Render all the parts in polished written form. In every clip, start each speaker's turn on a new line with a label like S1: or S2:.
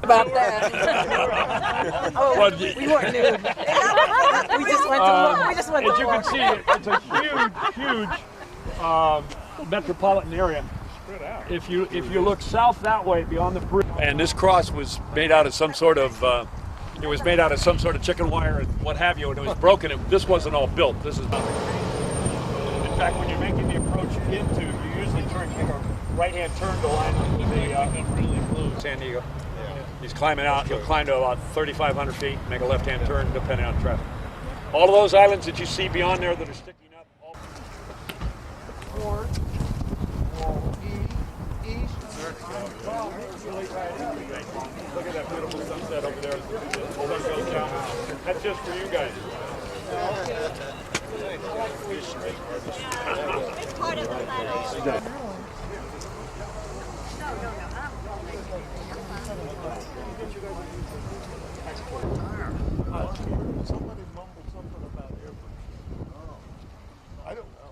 S1: about that. Oh,
S2: Well,
S1: we weren't nude. We just went to look. We just went
S2: as
S1: to
S2: you
S1: look.
S2: can see, it's a huge metropolitan area. If you look south that way beyond the bridge, and this cross was made out of some sort of chicken wire and what have you, and it was broken. This wasn't all built. This is nothing. In fact, when you're making the approach into, you usually take a right-hand turn to line up with the really blue San Diego. Yeah. He's climbing out. He'll climb to about 3,500 feet, make a left-hand turn depending on traffic. All of those islands that you see beyond there that are sticking up. Look at that beautiful sunset over there. That's just for you guys.
S3: It's part of the planet.
S4: Somebody mumbled something about airplanes. I don't know.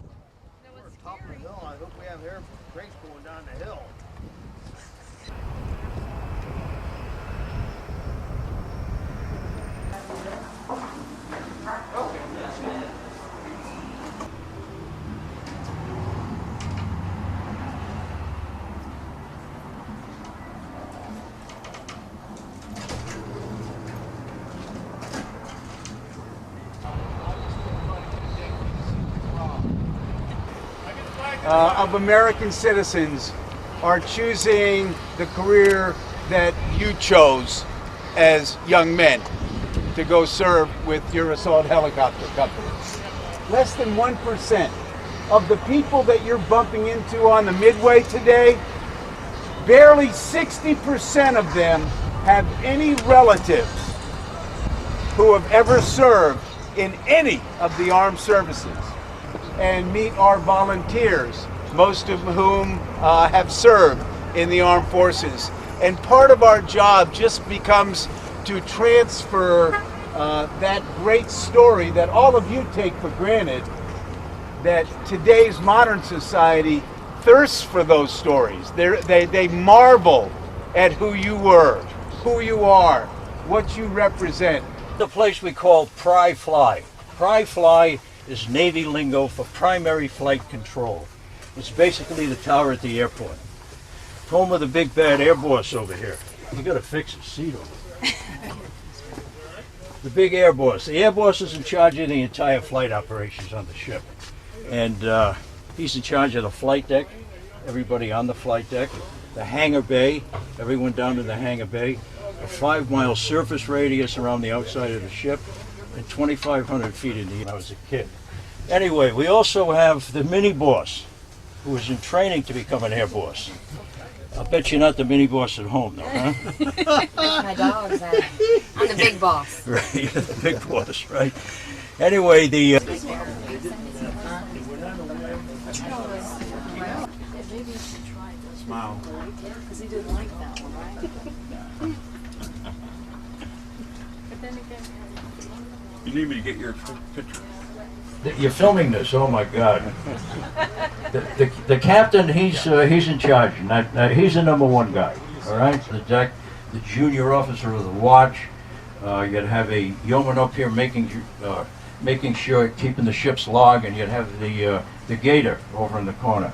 S5: We're top of the hill. I hope we have air brakes going down the hill.
S6: Of American citizens are choosing the career that you chose as young men to go serve with your assault helicopter company. Less than 1% of the people that you're bumping into on the Midway today, barely 60% of them have any relatives who have ever served in any of the armed services. And meet our volunteers, most of whom have served in the armed forces. And part of our job just becomes to transfer that great story that all of you take for granted, that today's modern society thirsts for those stories. They marvel at who you were, who you are, what you represent.
S7: The place we call Pry Fly. Pry Fly is Navy lingo for primary flight control. It's basically the tower at the airport. Home of the big bad air boss over here. You gotta fix his seat over there. The big air boss. The air boss is in charge of the entire flight operations on the ship. And he's in charge of the flight deck, everybody on the flight deck, the hangar bay, everyone down in the hangar bay, a 5-mile surface radius around the outside of the ship, and 2,500 feet in the air. I was a kid. Anyway, we also have the mini boss, who was in training to become an air boss. I'll bet you're not the mini boss at home, though, huh?
S3: My dog's at. I'm the big boss.
S7: Right, you're the big boss, right? Anyway, the
S3: Maybe you should try this.
S6: Smile.
S3: Because he didn't like that one, right? But then again,
S4: You need me to get your picture.
S7: You're filming this, oh my God. The captain, he's in charge. He's the number one guy, all right? The deck, the junior officer of the watch. You'd have a yeoman up here making sure, keeping the ship's log, and you'd have the gator over in the corner,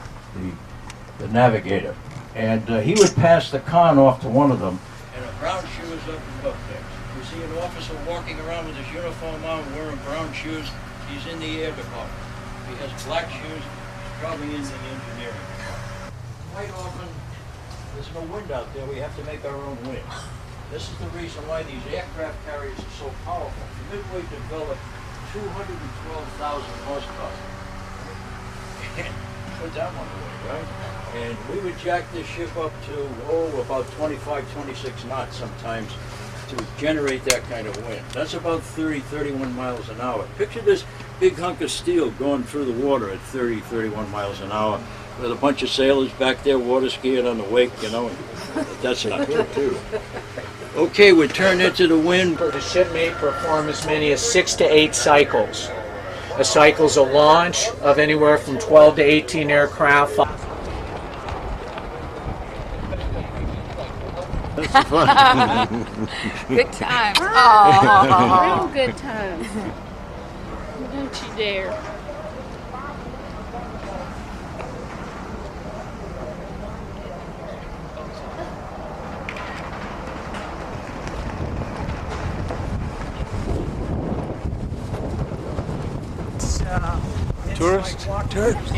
S7: the navigator. And he would pass the con off to one of them. And a brown shoe is up above there. You see an officer walking around with his uniform on, wearing brown shoes. He's in the air department. If he has black shoes, he's probably in the engineering department. Quite often, there's no wind out there. We have to make our own wind. This is the reason why these aircraft carriers are so powerful. Midway developed 212,000 horsepower. Put that one away, right? And we would jack this ship up to, about 25, 26 knots sometimes, to generate that kind of wind. That's about 30, 31 miles an hour. Picture this big hunk of steel going through the water at 30, 31 miles an hour with a bunch of sailors back there water skiing on the wake, you know. That's not good, too. Okay, we turn into the wind.
S8: The ship may perform as many as 6 to 8 cycles. A cycle's a launch of anywhere from 12 to 18 aircraft.
S7: This
S5: some fun.
S9: Good times. Oh.
S3: Real good times. Don't you dare.
S4: Tourist? Tourist.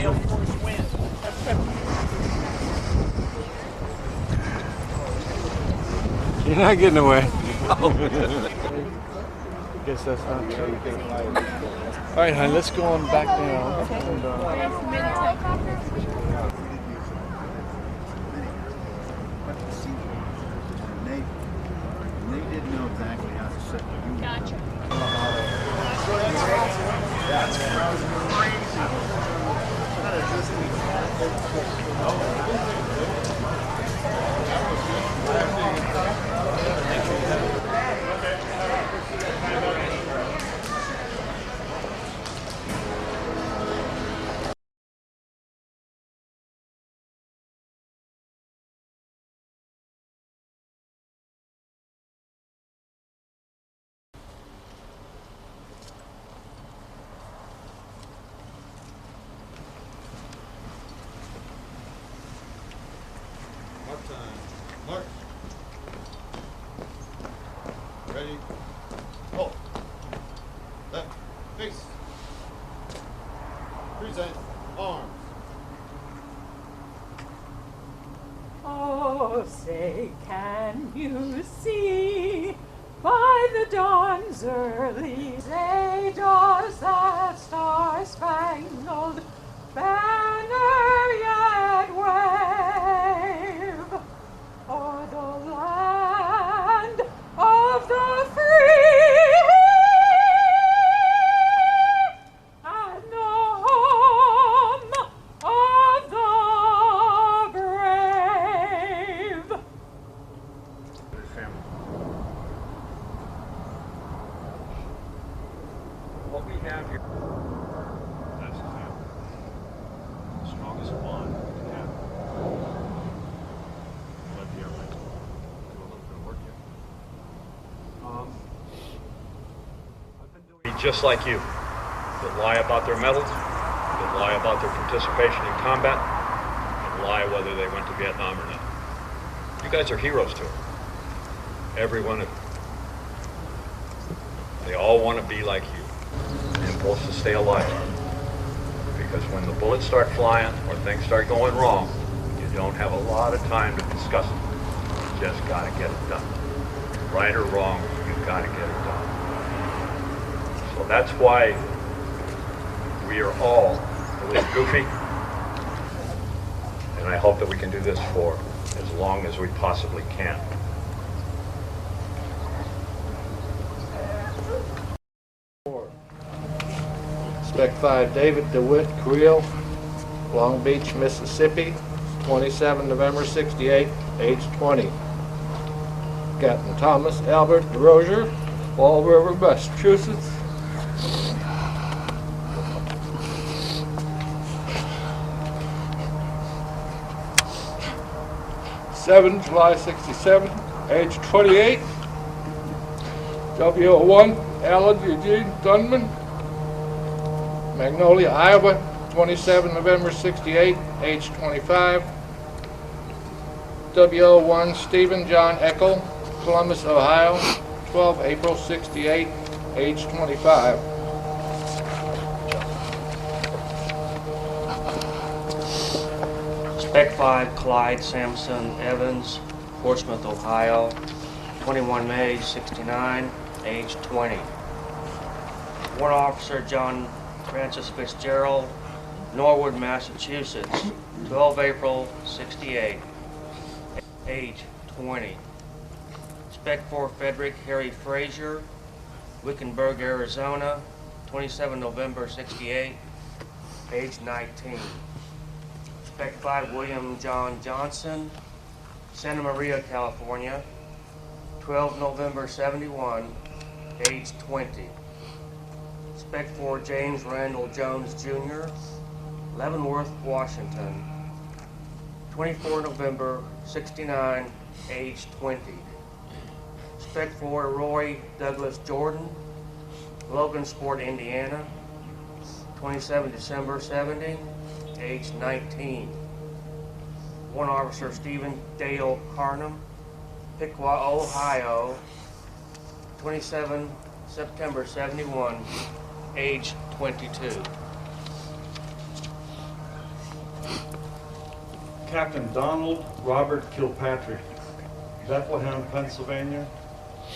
S4: You're not getting away. Guess that's not true. All right, hon, let's go on back down. And,
S5: They didn't know exactly how to set the unit up.
S3: Gotcha.
S5: Mark. Ready? Hold. Left. Face. Present. Arms.
S10: Oh, say, can you see by the dawn's early day does that star-spangled banner yet wave o'er the land of the free and the home of the brave?
S2: What we have here, that's the family. The strongest bond we have. Let the airline do a little bit of work here. I've been doing just like you. That lie about their medals, that lie about their participation in combat, and lie whether they went to Vietnam or not. You guys are heroes to it. Every one of you. They all want to be like you. Impulse to stay alive. Because when the bullets start flying or things start going wrong, you don't have a lot of time to discuss it. You just got to get it done. Right or wrong, you've got to get it done. So that's why we are all a little goofy. And I hope that we can do this for as long as we possibly can.
S11: Spec 5 David DeWitt Creel, Long Beach, Mississippi, 27 November 68, age 20. Captain Thomas Albert DeRozier, Fall River, Massachusetts. July 67, age 28. W01 Alan Eugene Dunman, Magnolia, Iowa, 27 November 68, age 25. W01 Stephen John Eckel, Columbus, Ohio, 12 April 68, age 25.
S12: Spec 5 Clyde Sampson Evans, Portsmouth, Ohio, 21 May 69, age 20. Warrant Officer John Francis Fitzgerald, Norwood, Massachusetts, 12 April 68, age 20. Spec 4 Frederick Harry Frazier, Wickenburg, Arizona, 27 November 68, age 19. Spec 5 William John Johnson, Santa Maria, California, 12 November 71, age 20. Spec 4 James Randall Jones Jr., Leavenworth, Washington, 24 November 69, age 20. Respect for Roy Douglas Jordan, Logansport, Indiana, 27 December 70, age 19. One Officer Stephen Dale Harnum, Piqua, Ohio, 27 September 71, age 22.
S13: Captain Donald Robert Kilpatrick, Bethlehem, Pennsylvania,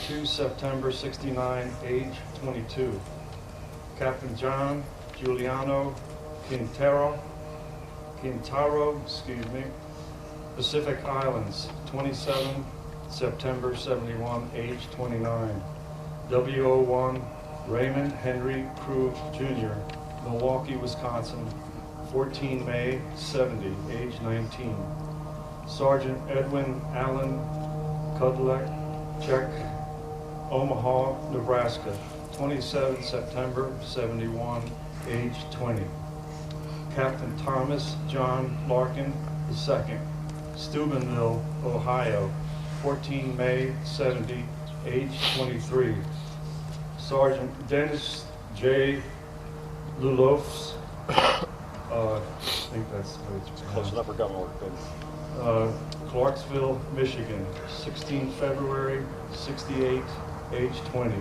S13: 2 September 69, age 22. Captain John Giuliano Quintaro, Pacific Islands, 27 September 71, age 29. WO1 Raymond Henry Krug Jr., Milwaukee, Wisconsin, 14 May 70, age 19. Sergeant Edwin Allen Kudlek, Czech, Omaha, Nebraska, 27 September 71, age 20. Captain Thomas John Larkin II, Steubenville, Ohio, 14 May 70, age 23. Sergeant Dennis J. Lulofs, I think that's what it's
S2: Close enough for government work.
S13: Clarksville, Michigan, 16 February 68, age 20.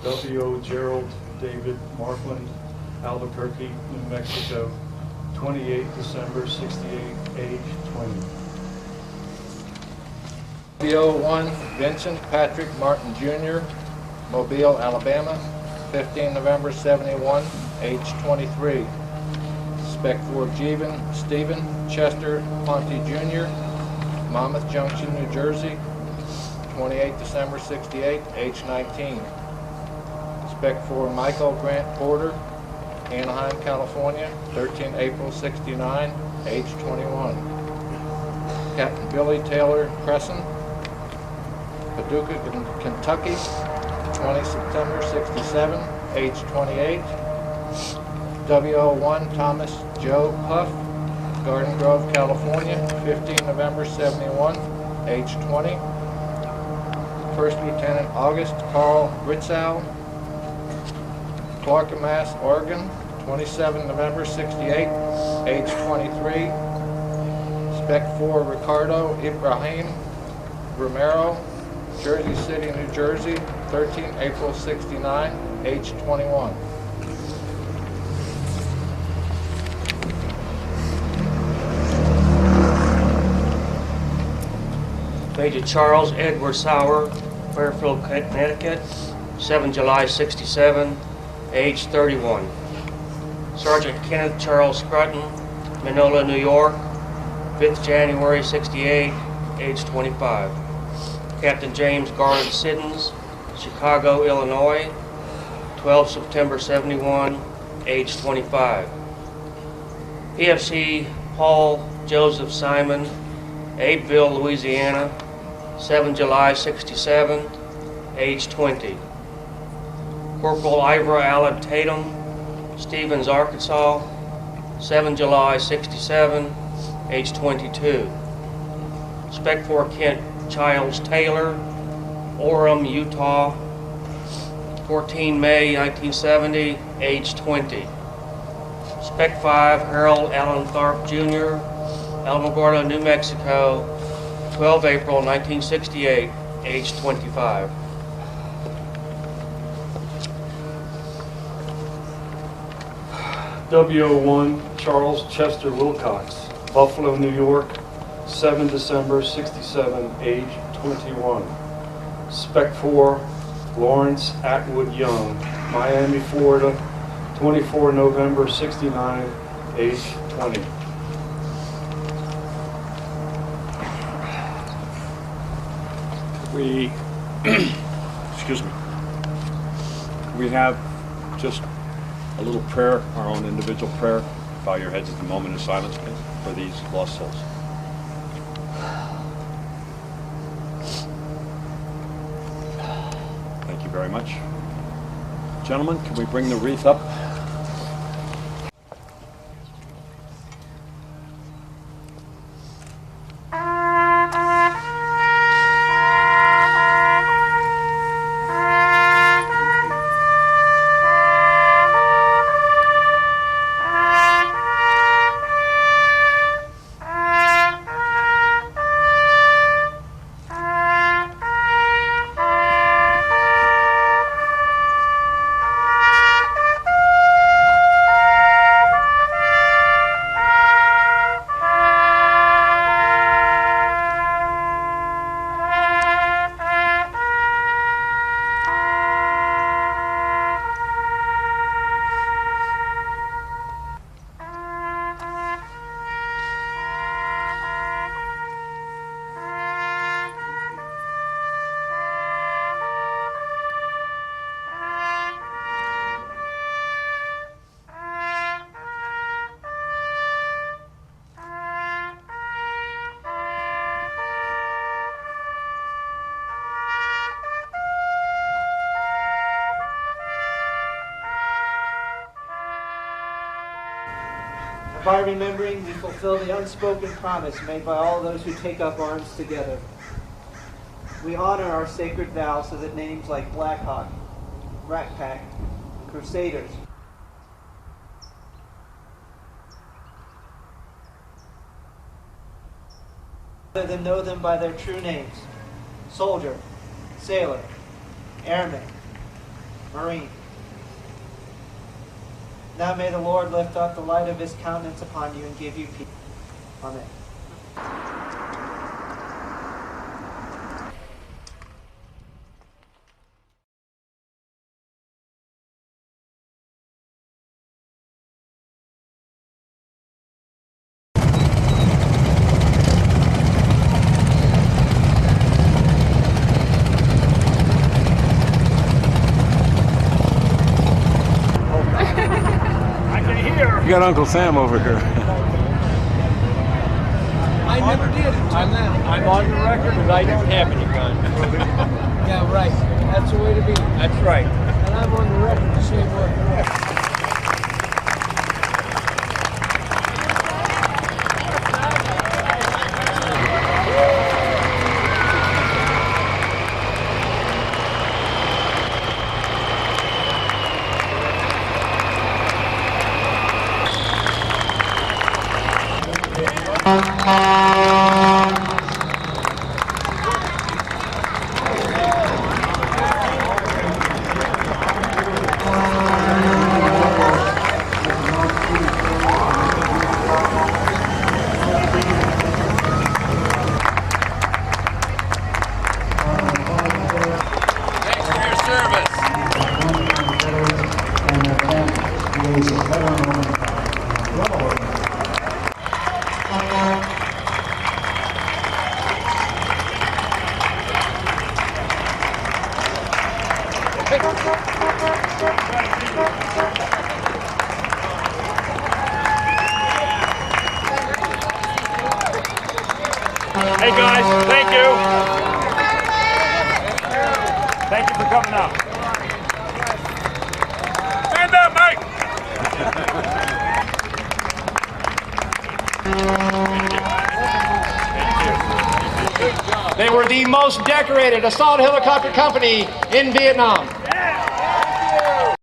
S13: W.O. Gerald David Markland, Albuquerque, New Mexico, 28 December 68, age 20.
S11: BO1 Vincent Patrick Martin Jr., Mobile, Alabama, 15 November 71, age 23. Spec 4 Stephen Chester Ponte Jr., Monmouth Junction, New Jersey, 28 December 68, age 19. Spec 4 Michael Grant Porter, Anaheim, California, 13 April 69, age 21. Captain Billy Taylor Crescent, Paducah, Kentucky, 20 September 67, age 28. WO1 Thomas Joe Puff, Garden Grove, California, 15 November 71, age 20. First Lieutenant August Carl Ritzow, Clackamas, Oregon, 27 November 68, age 23. Spec 4 Ricardo Ibrahim Romero, Jersey City, New Jersey, 13 April 69, age 21.
S12: Major Charles Edward Sauer, Fairfield, Connecticut, 7 July 67, age 31. Sergeant Kenneth Charles Scrutton, Minola, New York, 5th January 68, age 25. Captain James Garland Siddons, Chicago, Illinois, 12 September 71, age 25. PFC Paul Joseph Simon, Abbeville, Louisiana, 7 July 67, age 20. Corporal Ivor Allen Tatum, Stevens, Arkansas, 7 July 67, age 22. Spec 4 Kent Childs Taylor, Orem, Utah, 14 May 1970, age 20. Spec 5 Harold Allen Tharp Jr., Alamogordo, New Mexico, 12 April 1968, age 25.
S13: WO1 Charles Chester Wilcox, Buffalo, New York, 7 December 67, age 21. Spec 4 Lawrence Atwood Young, Miami, Florida, 24 November 69, age 20.
S2: We, excuse me, we have just a little prayer, our own individual prayer. Bow your heads at the moment of silence, please, for these lost souls. Thank you very much. Gentlemen, can we bring the wreath up?
S14: By remembering, we fulfill the unspoken promise made by all those who take up arms together. We honor our sacred vow so that names like Black Hawk, Rat Pack, Crusaders, rather than know them by their true names: soldier, sailor, airman, marine. Now may the Lord lift up the light of his countenance upon you and give you peace. Amen.
S4: You got Uncle Sam over here.
S11: I never did.
S2: I'm on the record that I don't have any guns.
S11: Yeah, right. That's the way to be.
S2: That's right.
S11: And I'm on the record the same way.
S2: Hey guys, thank you. Thank you for coming out. Stand up, Mike.
S8: They were the most decorated assault helicopter company in Vietnam.